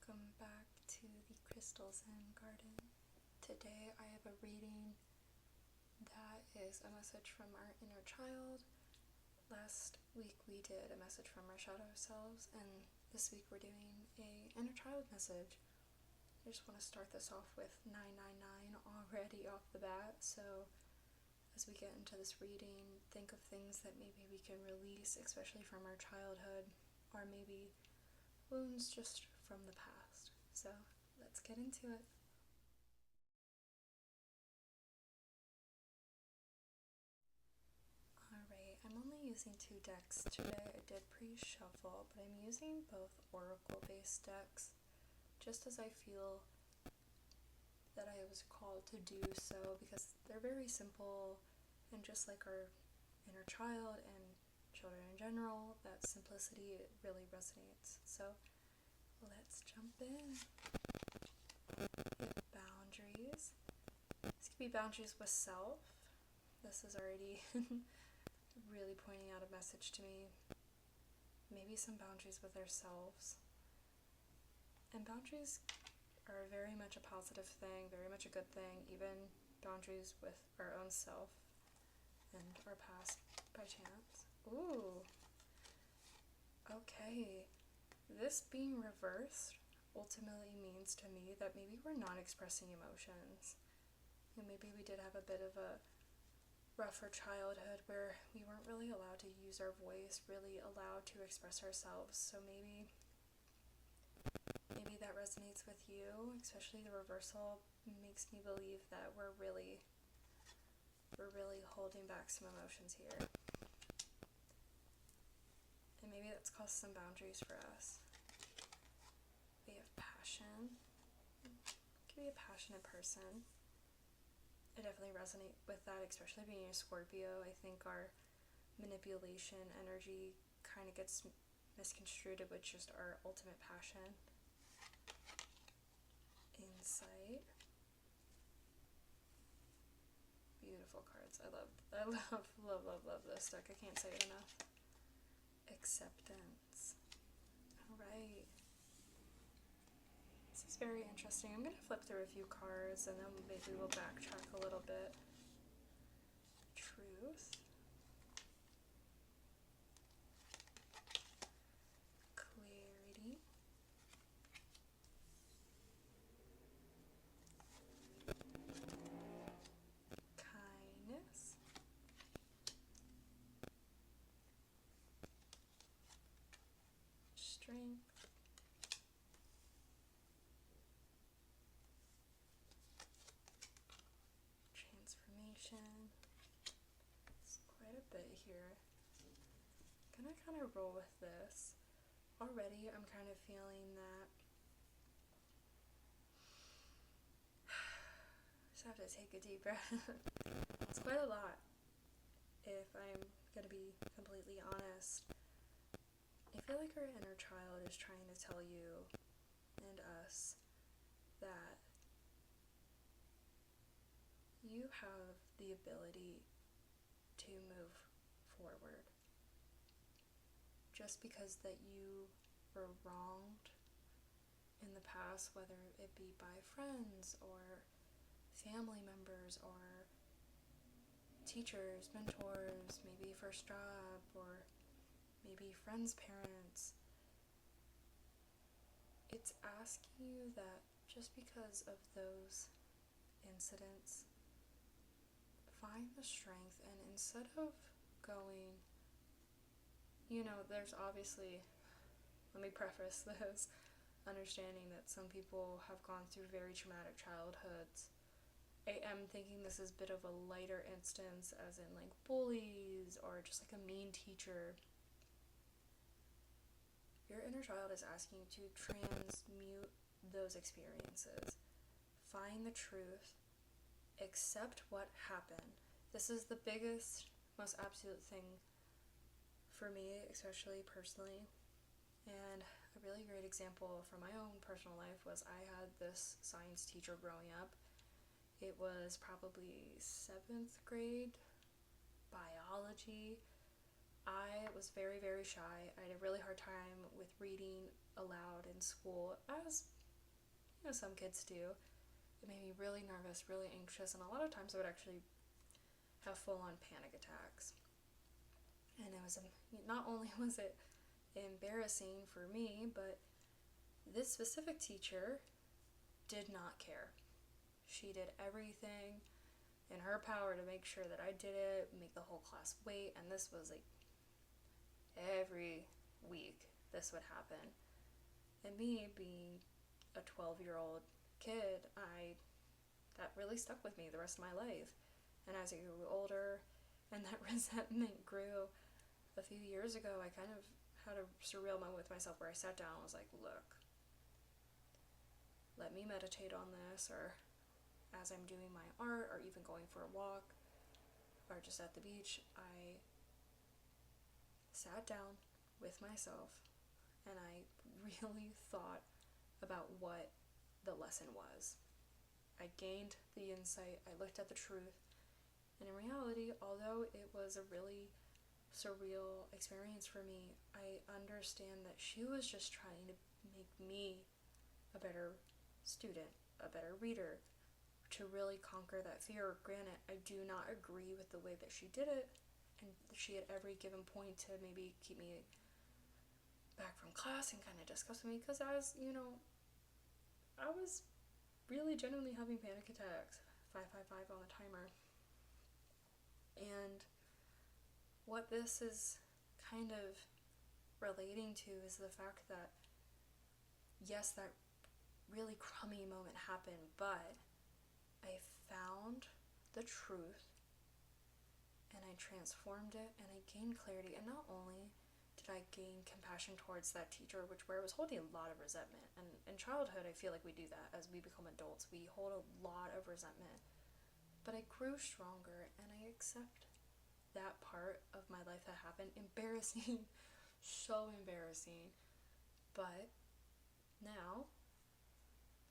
Welcome back to the Crystal Zen Garden. Today I have a reading that is a message from our inner child. Last week we did a message from our shadow selves, and this week we're doing a inner child message. I just want to start this off with 999 already off the bat, so as we get into this reading, think of things that maybe we can release, especially from our childhood, or maybe wounds just from the past. So let's get into it. Alright, I'm only using 2 decks today. I did pre-shuffle, but I'm using both oracle-based decks just as I feel that I was called to do so, because they're very simple, and just like our inner child and children in general, that simplicity really resonates. So let's jump in. Boundaries. This could be boundaries with self. This is already really pointing out a message to me. Maybe some boundaries with ourselves. And boundaries are very much a positive thing, very much a good thing, even boundaries with our own self and our past by chance. Ooh. Okay. This being reversed ultimately means to me that maybe we're not expressing emotions. And maybe we did have a bit of a rougher childhood where we weren't really allowed to use our voice, really allowed to express ourselves. So maybe that resonates with you, especially the reversal makes me believe that we're really holding back some emotions here. And maybe that's caused some boundaries for us. We have passion. Could be a passionate person. I definitely resonate with that, especially being a Scorpio. I think our manipulation energy kind of gets misconstrued with just our ultimate passion. Insight. Beautiful cards. I love this deck. I can't say it enough. Acceptance. Alright. This is very interesting. I'm going to flip through a few cards and then maybe we'll backtrack a little bit. Truth. Clarity. Kindness. Strength. Transformation. It's quite a bit here. I'm gonna kind of roll with this. Already I'm kind of feeling that just have to take a deep breath. It's quite a lot, if I'm gonna be completely honest. I feel like our inner child is trying to tell you and us that you have the ability to move forward. Just because that you were wronged in the past, whether it be by friends or family members or teachers, mentors, maybe first job, or maybe friends' parents, it's asking you that just because of those incidents, find the strength, and instead of going, there's obviously, let me preface this, understanding that some people have gone through very traumatic childhoods. I am thinking this is a bit of a lighter instance, as in like bullies or just like a mean teacher. Your inner child is asking you to transmute those experiences. Find the truth. Accept what happened. This is the biggest, most absolute thing for me, especially personally. And a really great example from my own personal life was I had this science teacher growing up. It was probably 7th grade biology. I was very, very shy. I had a really hard time with reading aloud in school, as some kids do. It made me really nervous, really anxious, and a lot of times I would actually have full-on panic attacks. And it was, not only was it embarrassing for me, but this specific teacher did not care. She did everything in her power to make sure that I did it, make the whole class wait, and this was like every week this would happen. And me being a 12-year-old kid, that really stuck with me the rest of my life. And as I grew older and that resentment grew a few years ago, I kind of had a surreal moment with myself where I sat down and was like, look, let me meditate on this, or as I'm doing my art, or even going for a walk, or just at the beach, I sat down with myself and I really thought about what the lesson was. I gained the insight, I looked at the truth, and in reality, although it was a really surreal experience for me, I understand that she was just trying to make me a better student, a better reader, to really conquer that fear. Granted, I do not agree with the way that she did it, and she at every given point to maybe keep me back from class and kind of discuss with me, because I was really genuinely having panic attacks, 555 on the timer. And what this is kind of relating to is the fact that, yes, that really crummy moment happened, but I found the truth and I transformed it and I gained clarity. And not only did I gain compassion towards that teacher, where I was holding a lot of resentment. And in childhood, I feel like we do that. As we become adults, we hold a lot of resentment. But I grew stronger and I accept that part of my life that happened. Embarrassing, so embarrassing. But now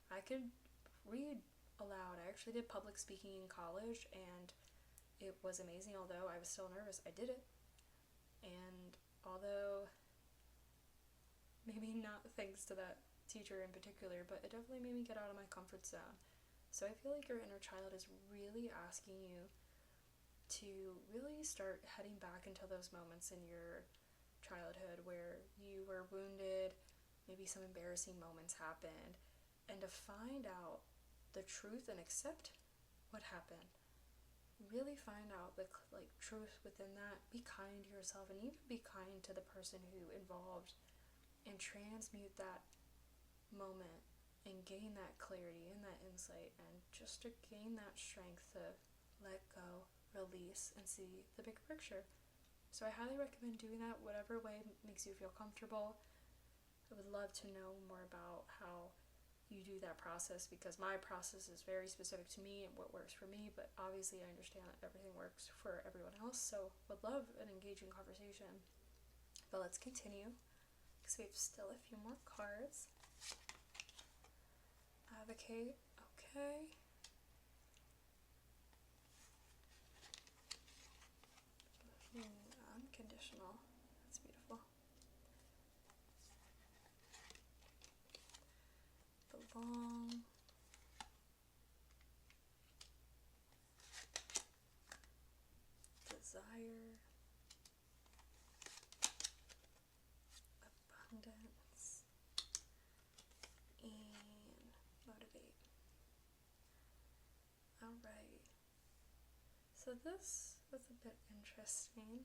I could read aloud. I actually did public speaking in college and it was amazing. Although I was still nervous, I did it. And although maybe not thanks to that teacher in particular, but it definitely made me get out of my comfort zone. So I feel like your inner child is really asking you to really start heading back into those moments in your childhood where you were wounded, maybe some embarrassing moments happened, and to find out the truth and accept what happened. Really find out the truth within that. Be kind to yourself and even be kind to the person who involved, and transmute that moment and gain that clarity and that insight, and just to gain that strength to let go, release, and see the bigger picture. So I highly recommend doing that whatever way makes you feel comfortable. I would love to know more about how you do that process, because my process is very specific to me and what works for me, but obviously I understand that everything works for everyone else, so would love an engaging conversation. But let's continue, because we have still a few more cards. Advocate, okay. Unconditional, that's beautiful. Belong. Desire. Abundance. And motivate. Alright. So this was a bit interesting.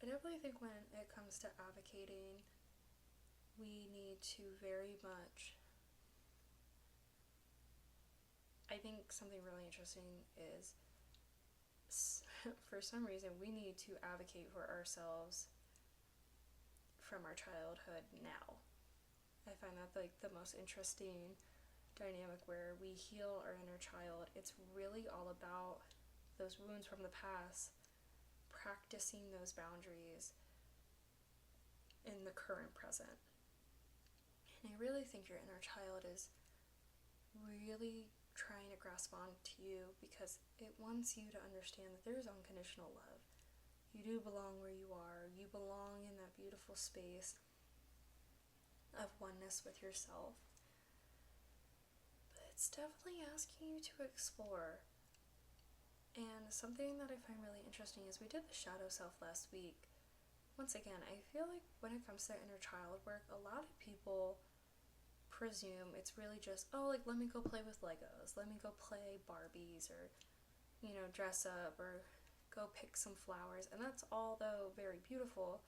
I definitely think when it comes to advocating, we need to very much, I think something really interesting is, for some reason, we need to advocate for ourselves from our childhood now. I find that the most interesting dynamic where we heal our inner child. It's really all about those wounds from the past, practicing those boundaries in the current present. And I really think your inner child is really trying to grasp onto you because it wants you to understand that there is unconditional love. You do belong where you are. You belong in that beautiful space of oneness with yourself. But it's definitely asking you to explore. And something that I find really interesting is we did the shadow self last week. Once again, I feel like when it comes to inner child work, a lot of people presume it's really just, oh, like, let me go play with Legos, let me go play Barbies, or, you know, dress up, or go pick some flowers. And that's all, though, very beautiful.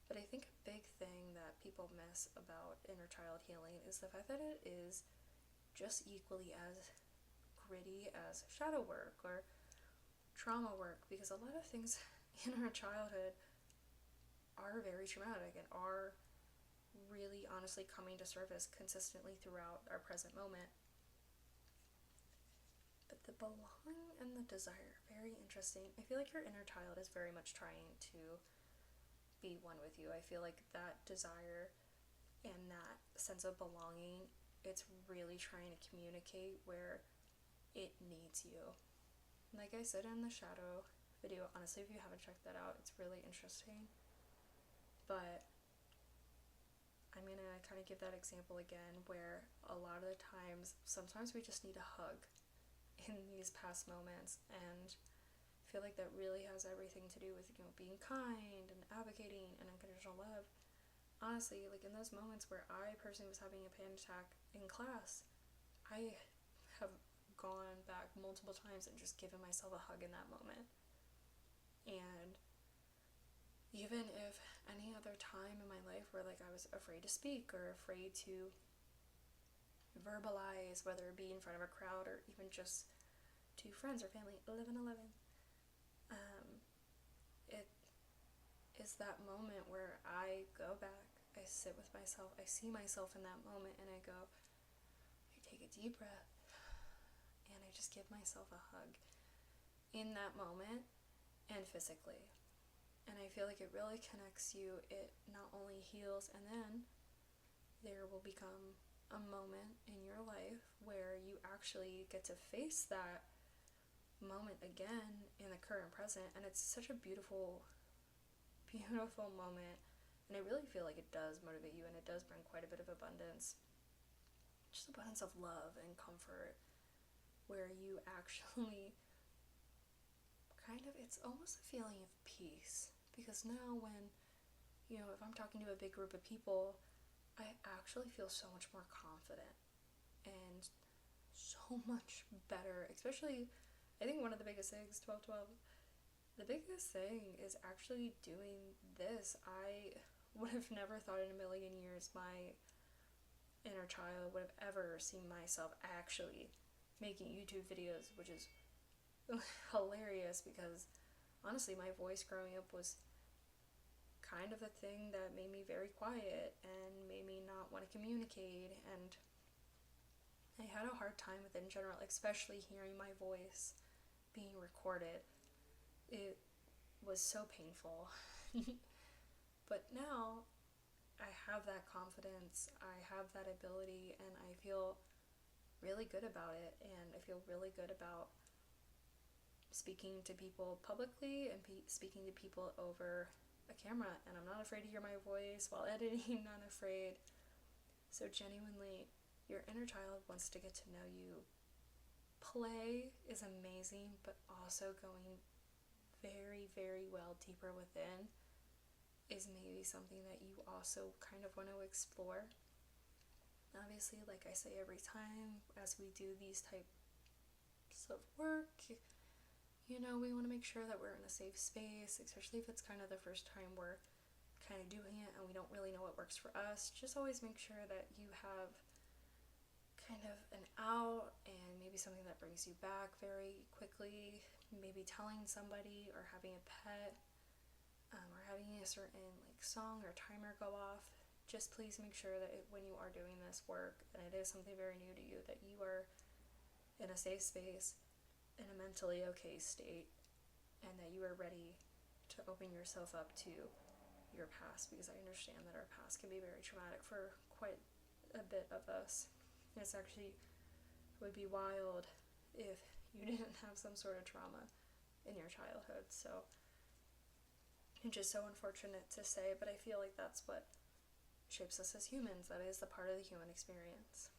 But I think a big thing that people miss about inner child healing is the fact that it is just equally as gritty as shadow work or trauma work, because a lot of things in our childhood are very traumatic and are really honestly coming to surface consistently throughout our present moment. But the belonging and the desire, very interesting. I feel like your inner child is very much trying to be one with you. I feel like that desire and that sense of belonging, it's really trying to communicate where it needs you. Like I said in the shadow video, honestly, if you haven't checked that out, it's really interesting. But I'm gonna kind of give that example again, where a lot of the times, sometimes we just need a hug in these past moments, and I feel like that really has everything to do with, you know, being kind and advocating and unconditional love. Honestly, like in those moments where I personally was having a panic attack in class, I have gone back multiple times and just given myself a hug in that moment. And even if any other time in my life where, like, I was afraid to speak or afraid to verbalize, whether it be in front of a crowd or even just to friends or family, 11:11, it is that moment where I go back, I sit with myself, I see myself in that moment, and I go, I take a deep breath, and I just give myself a hug in that moment and physically. And I feel like it really connects you. It not only heals, and then there will become a moment in your life where you actually get to face that moment again in the current present. And it's such a beautiful, beautiful moment. And I really feel like it does motivate you, and it does bring quite a bit of abundance. Just abundance of love and comfort, where you actually kind of, it's almost a feeling of peace. Because now when, you know, if I'm talking to a big group of people, I actually feel so much more confident and so much better. Especially, I think one of the biggest things, 12:12, the biggest thing is actually doing this. I would have never thought in a million years my inner child would have ever seen myself actually making YouTube videos, which is hilarious, because honestly my voice growing up was kind of a thing that made me very quiet and made me not want to communicate, and I had a hard time with it in general, especially hearing my voice being recorded. It was so painful. But now I have that confidence, I have that ability, and I feel really good about it, and I feel really good about speaking to people publicly and speaking to people over a camera, and I'm not afraid to hear my voice while editing, not afraid. So genuinely, your inner child wants to get to know you. Play is amazing, but also going very, very well deeper within is maybe something that you also kind of want to explore. Obviously, like I say every time as we do these types of work, you know, we want to make sure that we're in a safe space, especially if it's kind of the first time we're kind of doing it and we don't really know what works for us. Just always make sure that you have kind of an out and maybe something that brings you back very quickly. Maybe telling somebody or having a pet, or having a certain like song or timer go off. Just please make sure that when you are doing this work, and it is something very new to you, that you are in a safe space, in a mentally okay state, and that you are ready to open yourself up to your past, because I understand that our past can be very traumatic for quite a bit of us. It's actually would be wild if you didn't have some sort of trauma in your childhood. So which is so unfortunate to say, but I feel like that's what shapes us as humans. That is the part of the human experience.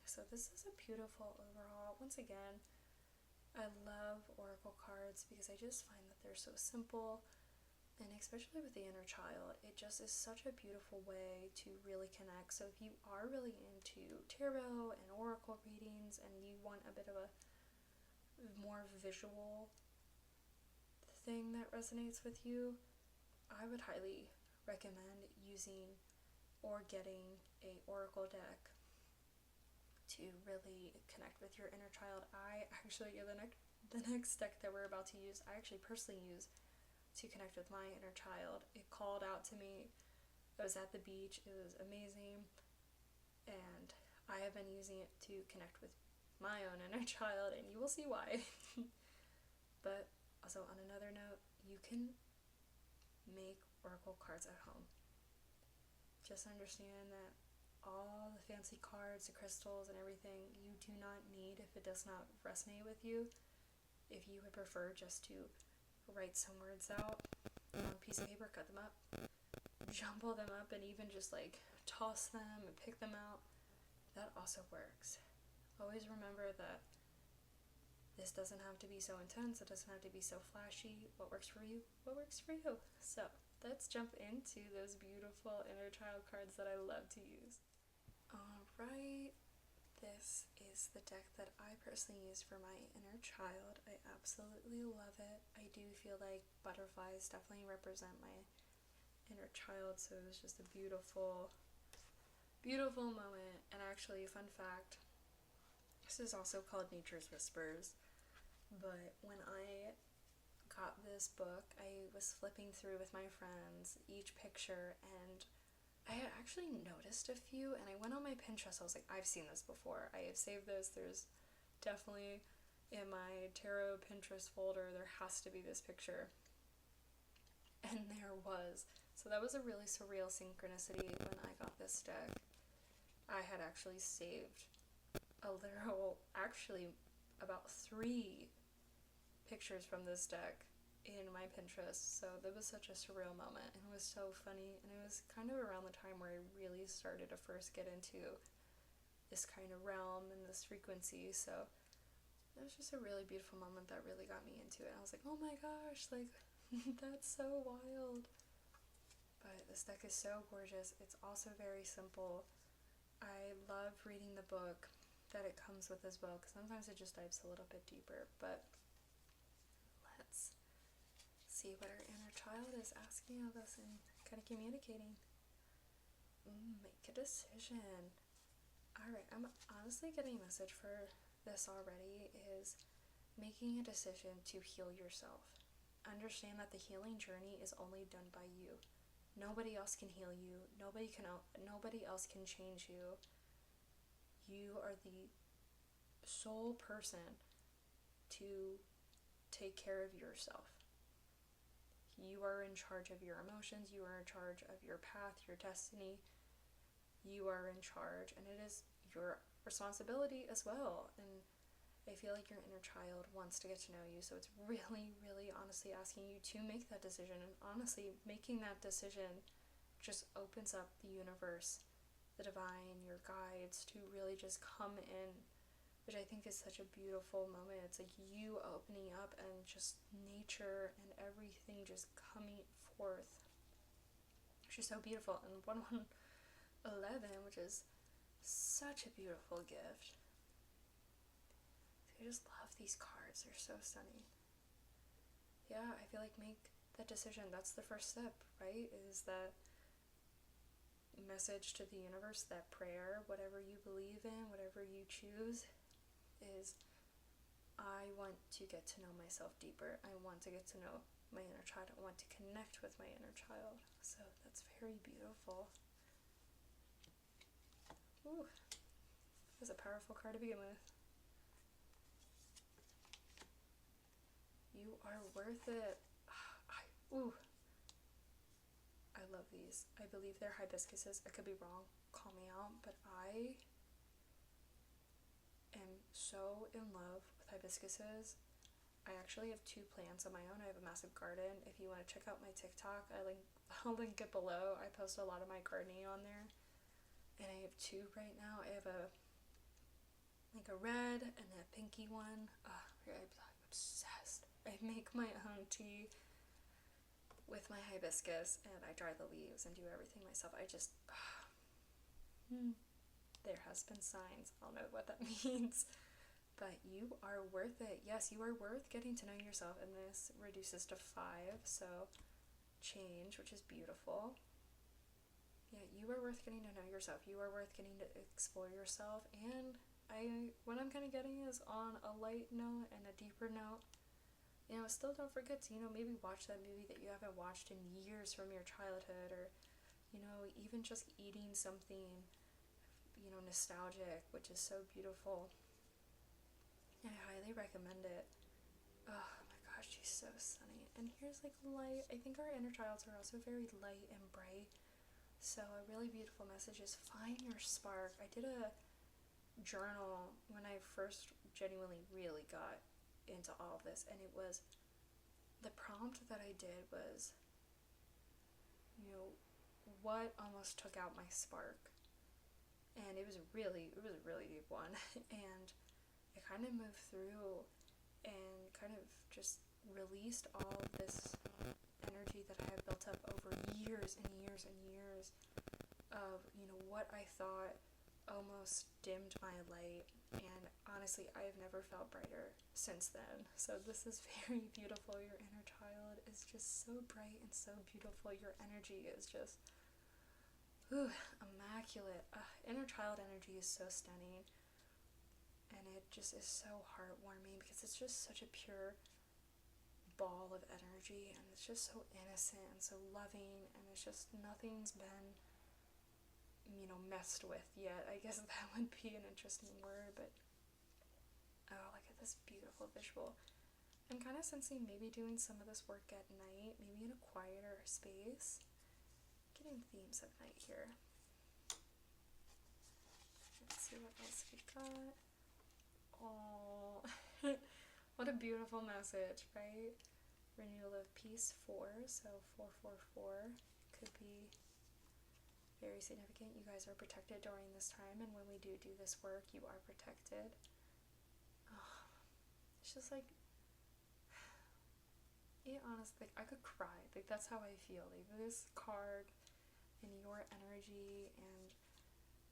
So this is a beautiful overall. Once again, I love oracle cards because I just find that they're so simple, and especially with the inner child, it just is such a beautiful way to really connect. So if you are really into tarot and oracle readings and you want a bit of a more visual thing that resonates with you, I would highly recommend using or getting a oracle deck to really connect with your inner child. I actually, the next deck that we're about to use, I actually personally use to connect with my inner child. It called out to me. I was at the beach. It was amazing. And I have been using it to connect with my own inner child, and you will see why. But also, on another note, you can make oracle cards at home. Just understand that all the fancy cards, the crystals and everything, you do not need if it does not resonate with you. If you would prefer just to write some words out on a piece of paper, cut them up, jumble them up, and even just like toss them and pick them out, that also works. Always remember that this doesn't have to be so intense, it doesn't have to be so flashy. What works for you, what works for you. So let's jump into those beautiful inner child cards that I love to use. Alright, this is the deck that I personally use for my inner child. I absolutely love it. I do feel like butterflies definitely represent my inner child, so it was just a beautiful, beautiful moment. And actually, fun fact, this is also called Nature's Whispers, but when I got this book, I was flipping through with my friends each picture, and I had actually noticed a few, and I went on my Pinterest. I was like, I've seen this before. I have saved this. There's definitely in my tarot Pinterest folder, there has to be this picture. And there was. So that was a really surreal synchronicity when I got this deck. I had actually saved about 3 pictures from this deck in my Pinterest, so that was such a surreal moment, and it was so funny, and it was kind of around the time where I really started to first get into this kind of realm and this frequency, so it was just a really beautiful moment that really got me into it. I was like, oh my gosh, like, that's so wild. But this deck is so gorgeous. It's also very simple. I love reading the book that it comes with as well, because sometimes it just dives a little bit deeper, but let's see what our inner child is asking of us and kind of communicating. Make a decision. Alright, I'm honestly getting a message for this already, is making a decision to heal yourself. Understand that the healing journey is only done by you. Nobody else can heal you. Nobody else can change you. You are the sole person to take care of yourself. You are in charge of your emotions. You are in charge of your path, your destiny. You are in charge, and it is your responsibility as well. And I feel like your inner child wants to get to know you, so it's really, really honestly asking you to make that decision. And honestly, making that decision just opens up the universe, the divine, your guides to really just come in, which I think is such a beautiful moment. It's like you opening up and just nature and everything just coming forth, which is so beautiful. And 1111, which is such a beautiful gift. I just love these cards. They're so stunning. Yeah, I feel like make that decision. That's the first step, right? Is that message to the universe, that prayer, whatever you believe in, whatever you choose, is I want to get to know myself deeper. I want to get to know my inner child. I want to connect with my inner child. So that's very beautiful. Ooh, that was a powerful card to begin with. You are worth it. I love these. I believe they're hibiscuses. I could be wrong. Call me out. But I am so in love with hibiscuses. I actually have 2 plants of my own. I have a massive garden. If you want to check out my TikTok, I'll link it below. I post a lot of my gardening on there. And I have 2 right now. I have a red and a pinky one. I'm obsessed. I make my own tea with my hibiscus, and I dry the leaves and do everything myself. There has been signs. I don't know what that means. But you are worth it. Yes, you are worth getting to know yourself, and this reduces to 5, so change, which is beautiful. Yeah, you are worth getting to know yourself. You are worth getting to explore yourself, and what I'm kind of getting is on a light note and a deeper note. Still don't forget to, maybe watch that movie that you haven't watched in years from your childhood, or, even just eating something, nostalgic, which is so beautiful. I highly recommend it. Oh my gosh, she's so stunning. And here's light. I think our inner childs are also very light and bright. So a really beautiful message is find your spark. I did a journal when I first genuinely really got into all of this, and it was, the prompt that I did was, what almost took out my spark. And it was a really deep one. And I kind of moved through and kind of just released all of this energy that I had built up over years and years and years of, what I thought almost dimmed my light. And honestly, I have never felt brighter since then. So this is very beautiful. Your inner child is just so bright and so beautiful. Your energy is just immaculate. Inner child energy is so stunning. And it just is so heartwarming because it's just such a pure ball of energy, and it's just so innocent and so loving, and it's just nothing's been, messed with yet. I guess that would be an interesting word, but look at this beautiful visual. I'm kind of sensing maybe doing some of this work at night, maybe in a quieter space. Getting themes of night here. Let's see what else we got. Oh, what a beautiful message, right? Renewal of peace 4, so 444 could be very significant. You guys are protected during this time, and when we do this work, you are protected. It's just honestly, I could cry. That's how I feel. This card and your energy, and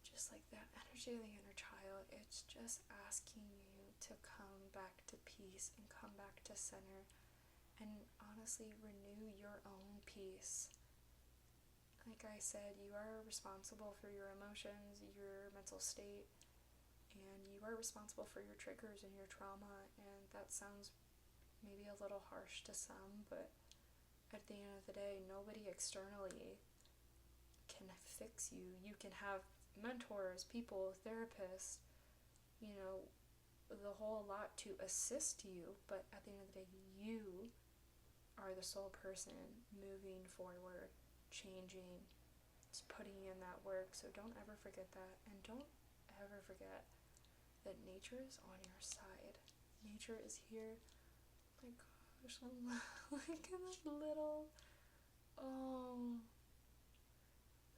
just that energy of the inner child, it's just asking you to come back to peace and come back to center, and honestly renew your own peace. Like I said, you are responsible for your emotions, your mental state, and you are responsible for your triggers and your trauma. And that sounds maybe a little harsh to some, but at the end of the day, nobody externally can fix you. You can have mentors, people, therapists, the whole lot to assist you, but at the end of the day, you are the sole person moving forward, changing, just putting in that work. So don't ever forget that, and don't ever forget that nature is on your side. Nature is here. Oh my gosh, look at that little,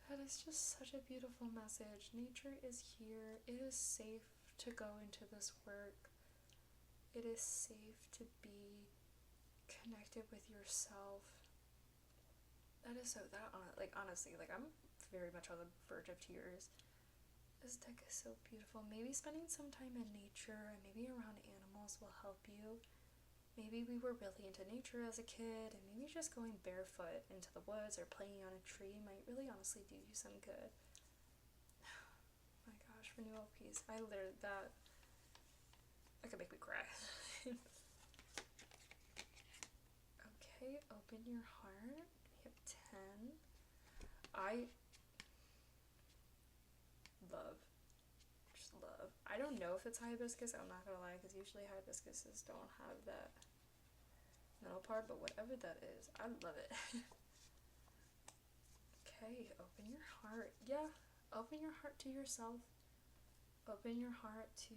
that is just such a beautiful message. Nature is here. It is safe to go into this work. It is safe to be connected with yourself. Honestly, I'm very much on the verge of tears. This deck is so beautiful. Maybe spending some time in nature and maybe around animals will help you. Maybe we were really into nature as a kid, and maybe just going barefoot into the woods or playing on a tree might really honestly do you some good. Oh my gosh, renewal peace. That could make me cry. Okay, open your heart. We have 10. Just love. I don't know if it's hibiscus, I'm not gonna lie, because usually hibiscuses don't have that middle part, but whatever that is, I love it. Okay, open your heart. Yeah, open your heart to yourself. Open your heart to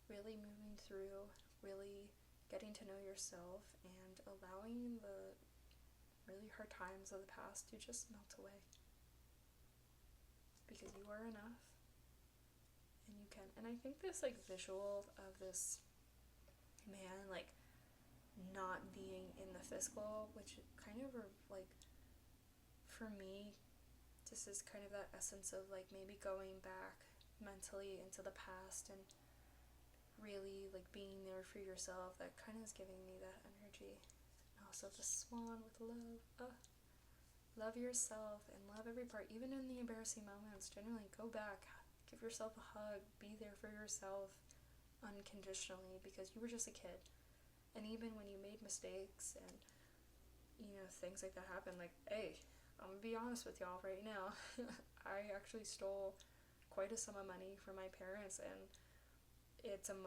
really moving through, really getting to know yourself and allowing the really hard times of the past to just melt away. Because you are enough, and you can. And I think this, like, visual of this man, like, not being in the physical, which kind of, like, for me, this is kind of that essence of, like, maybe going back mentally into the past and really, like, being there for yourself. That kind of is giving me that energy. And also the swan with love. Love yourself and love every part, even in the embarrassing moments. Generally, go back, give yourself a hug, be there for yourself unconditionally, because you were just a kid. And even when you made mistakes and, things like that happen, like, hey, I'm gonna be honest with y'all right now. I actually stole quite a sum of money from my parents, and it's a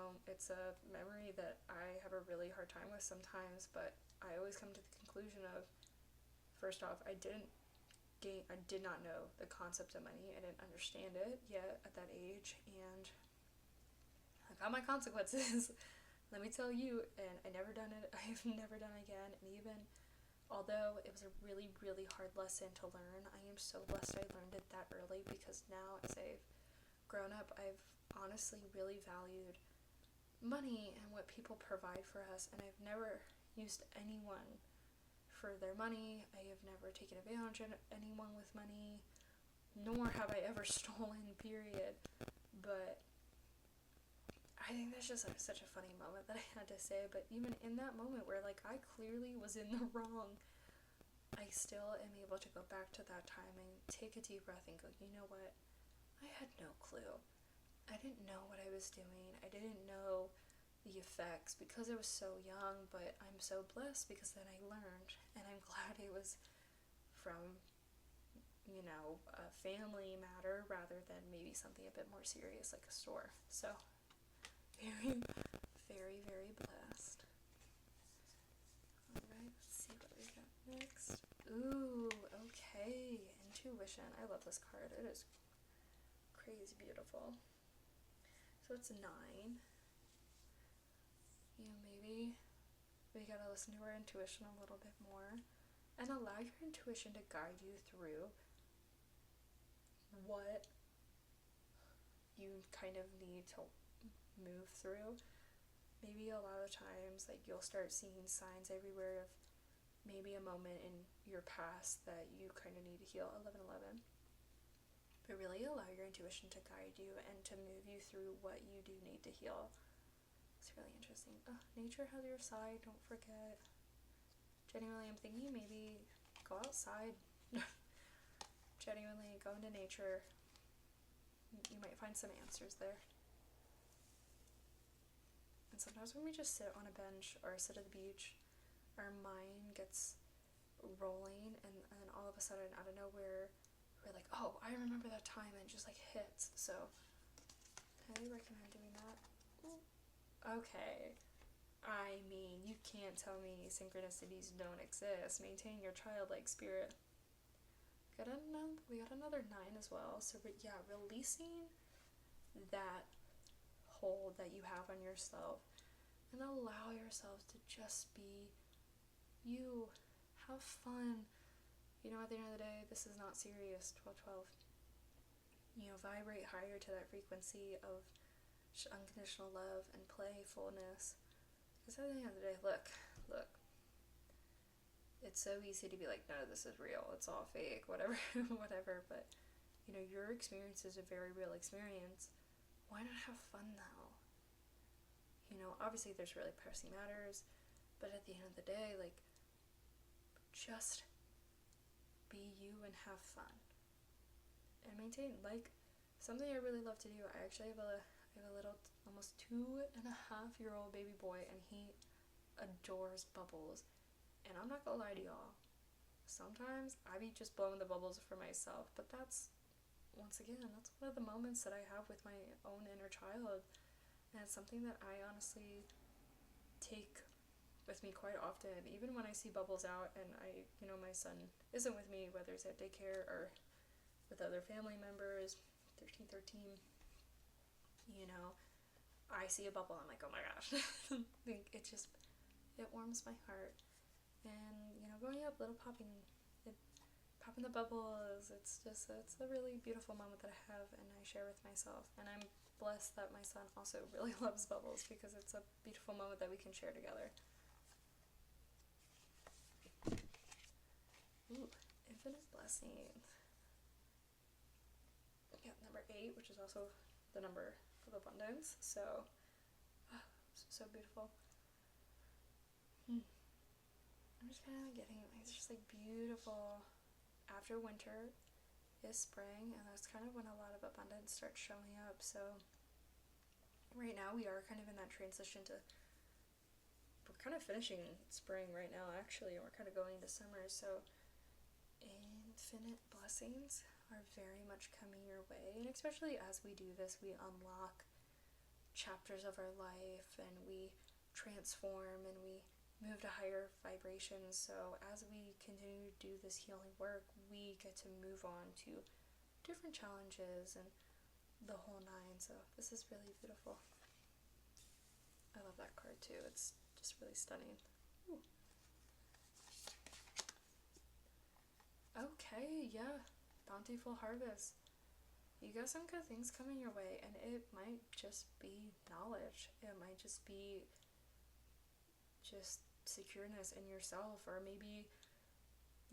memory that I have a really hard time with sometimes, but I always come to the conclusion of, first off, I did not know the concept of money. I didn't understand it yet at that age, and I got my consequences. Let me tell you, and I never done it. I've never done it again. And even although it was a really, really hard lesson to learn, I am so blessed I learned it that early, because now as I've grown up, I've honestly really valued money and what people provide for us, and I've never used anyone for their money. I have never taken advantage of anyone with money, nor have I ever stolen, period. But I think that's just, like, such a funny moment that I had to say. But even in that moment where, like, I clearly was in the wrong, I still am able to go back to that time and take a deep breath and go, you know what? I had no clue. I didn't know what I was doing. I didn't know the effects because I was so young, but I'm so blessed because then I learned, and I'm glad it was from, a family matter rather than maybe something a bit more serious like a store. So, very, very, very blessed. Alright, let's see what we got next. Ooh, okay, intuition. I love this card. It is crazy beautiful. So it's 9. Maybe we gotta listen to our intuition a little bit more and allow your intuition to guide you through what you kind of need to move through. Maybe a lot of times, like, you'll start seeing signs everywhere of maybe a moment in your past that you kind of need to heal. 11:11. But really allow your intuition to guide you and to move you through what you do need to heal. It's really interesting. Nature has your side, don't forget. Genuinely, I'm thinking maybe go outside. Genuinely, go into nature. You might find some answers there. And sometimes when we just sit on a bench or sit at the beach, our mind gets rolling, and all of a sudden, out of nowhere, we're like, oh, I remember that time, and it just, like, hits. So, highly recommend doing that. Okay. I mean, you can't tell me synchronicities don't exist. Maintain your childlike spirit. We got another 9 as well. So, releasing that hold that you have on yourself and allow yourself to just be you. Have fun. At the end of the day, this is not serious. 12:12. Vibrate higher to that frequency of unconditional love and playfulness. Because at the end of the day, look. It's so easy to be like, no, this is real. It's all fake, whatever. But, your experience is a very real experience. Why not have fun, though? Obviously there's really pressing matters, but at the end of the day, like, just be you and have fun. And maintain, like, something I really love to do. I actually have a little, almost 2.5-year-old baby boy, and he adores bubbles. And I'm not gonna lie to y'all, sometimes I be just blowing the bubbles for myself, but that's one of the moments that I have with my own inner child, and it's something that I honestly take with me quite often. Even when I see bubbles out and my son isn't with me, whether it's at daycare or with other family members, 13, I see a bubble, I'm like, oh my gosh. It just it warms my heart. And, growing up, popping the bubbles, it's a really beautiful moment that I have and I share with myself. And I'm blessed that my son also really loves bubbles because it's a beautiful moment that we can share together. Ooh, infinite blessings. Yeah, number 8, which is also the number of abundance. So beautiful. I'm just kind of getting, it's just like beautiful. After winter is spring, and that's kind of when a lot of abundance starts showing up. So right now we are kind of in that transition we're kind of finishing spring right now actually, and we're kind of going into summer. So infinite blessings are very much coming your way, and especially as we do this, we unlock chapters of our life and we transform and we move to higher vibrations. So as we continue to do this healing work, we get to move on to different challenges and the whole nine. So this is really beautiful. I love that card too. It's just really stunning. Ooh. Okay, yeah. Bountiful harvest. You got some good things coming your way, and it might just be knowledge. It might just be just secureness in yourself, or maybe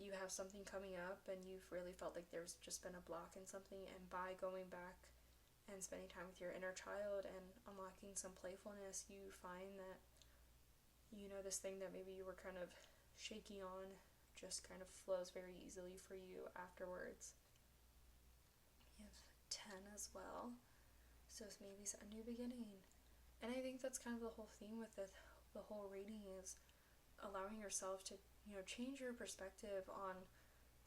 you have something coming up and you've really felt like there's just been a block in something, and by going back and spending time with your inner child and unlocking some playfulness, you find that, this thing that maybe you were kind of shaky on just kind of flows very easily for you afterwards. You have 10 as well, so it's maybe a new beginning. And I think that's kind of the whole theme with the whole reading, is allowing yourself to, change your perspective on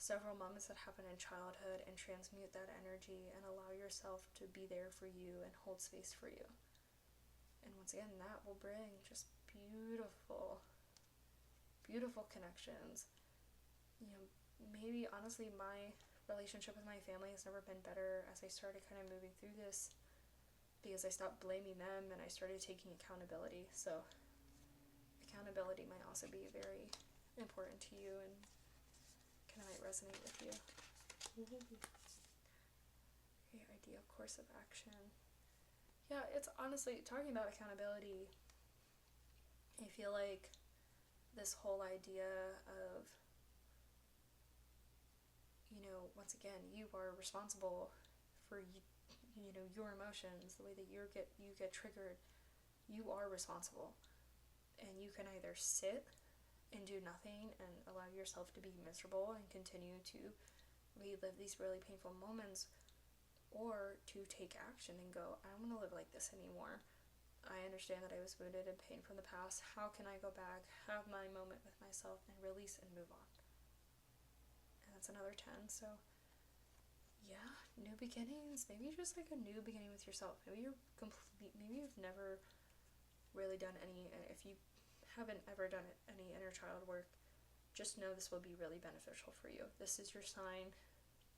several moments that happen in childhood and transmute that energy and allow yourself to be there for you and hold space for you. And once again, that will bring just beautiful, beautiful connections. Maybe honestly my relationship with my family has never been better as I started kind of moving through this, because I stopped blaming them and I started taking accountability. So accountability might also be very important to you and kind of might resonate with you. Your ideal course of action. Yeah, it's honestly, talking about accountability, I feel like this whole idea of, once again, you are responsible for, your emotions, the way that you get triggered. You are responsible. And you can either sit and do nothing and allow yourself to be miserable and continue to relive these really painful moments, or to take action and go, I don't want to live like this anymore. I understand that I was wounded and pain from the past. How can I go back, have my moment with myself, and release and move on? And that's another 10. So yeah, new beginnings. Maybe just like a new beginning with yourself. Maybe you've never really done any, if you haven't ever done any inner child work, just know this will be really beneficial for you. This is your sign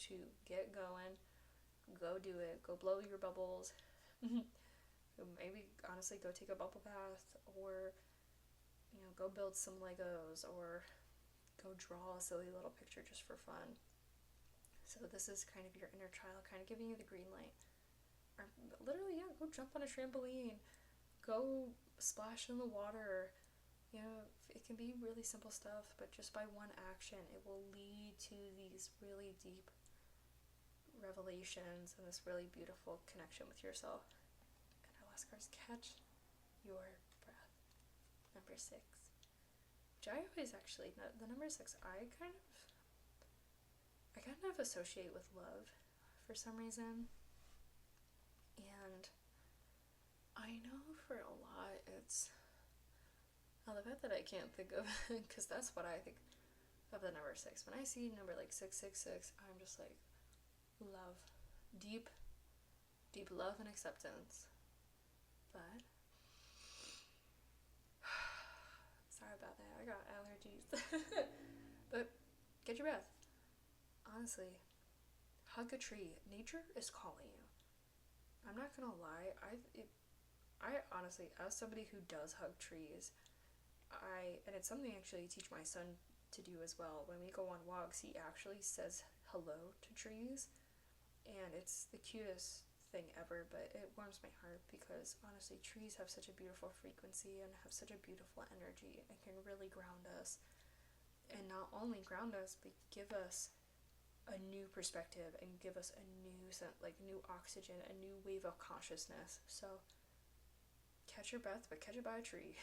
to get going. Go do it. Go blow your bubbles. Maybe honestly go take a bubble bath, or go build some Legos, or go draw a silly little picture just for fun. So this is kind of your inner child kind of giving you the green light. Or literally, yeah, go jump on a trampoline, go splash in the water. It can be really simple stuff, but just by one action, it will lead to these really deep revelations and this really beautiful connection with yourself. And our last card is catch your breath. Number 6. Which I always actually, the number 6, I kind of associate with love for some reason. And I know for a lot it's, the fact that I can't think of, because that's what I think of the number 6. When I see number like 666, I'm just like, love. Deep love and acceptance. But sorry about that, I got allergies. But get your breath. Honestly, hug a tree. Nature is calling you. I'm not gonna lie, I honestly, as somebody who does hug trees, and it's something I actually teach my son to do as well. When we go on walks, he actually says hello to trees, and it's the cutest thing ever, but it warms my heart because honestly, trees have such a beautiful frequency and have such a beautiful energy and can really ground us. And not only ground us, but give us a new perspective and give us a new new oxygen, a new wave of consciousness. So catch your breath, but catch it by a tree.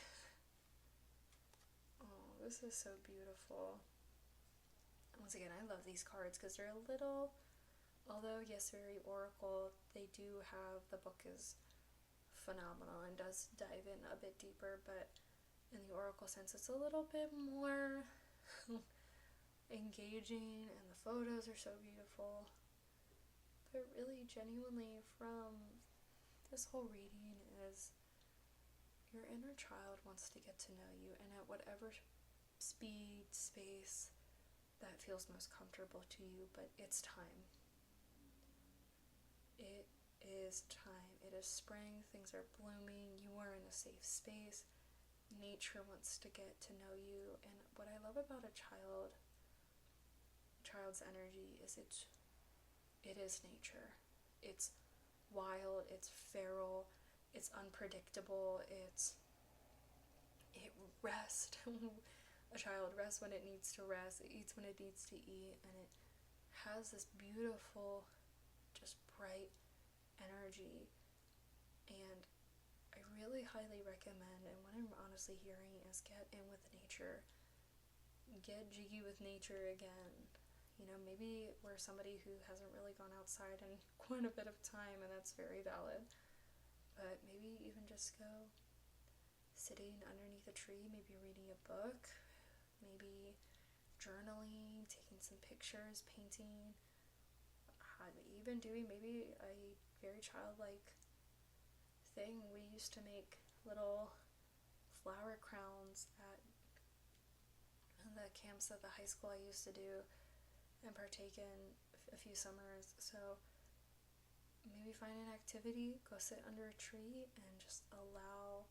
Oh, this is so beautiful. Once again, I love these cards because they're a little, although yes, very oracle, they do have, the book is phenomenal and does dive in a bit deeper, but in the oracle sense, it's a little bit more engaging, and the photos are so beautiful. But really, genuinely, from this whole reading is your inner child wants to get to know you, and at whatever speed, space that feels most comfortable to you, but it's time. It is time. It is spring. Things are blooming. You are in a safe space. Nature wants to get to know you. And what I love about a child's energy is it is nature. It's wild. It's feral. It's unpredictable. It rests. A child rests when it needs to rest. It eats when it needs to eat. And it has this beautiful, just bright energy. And I really highly recommend, and what I'm honestly hearing is get in with nature. Get jiggy with nature again. Maybe we're somebody who hasn't really gone outside in quite a bit of time, and that's very valid. But maybe even just go sitting underneath a tree, maybe reading a book, maybe journaling, taking some pictures, painting, even doing maybe a very childlike thing. We used to make little flower crowns at the camps at the high school I used to do and partake in a few summers. So maybe find an activity, go sit under a tree, and just allow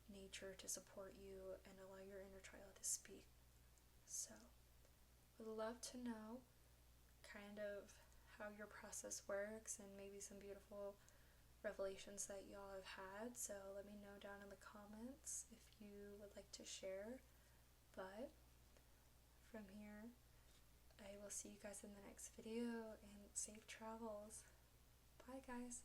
nature to support you and allow your inner child to speak. So would love to know kind of how your process works and maybe some beautiful revelations that y'all have had. So let me know down in the comments if you would like to share. But from here, I will see you guys in the next video, and safe travels. Bye guys.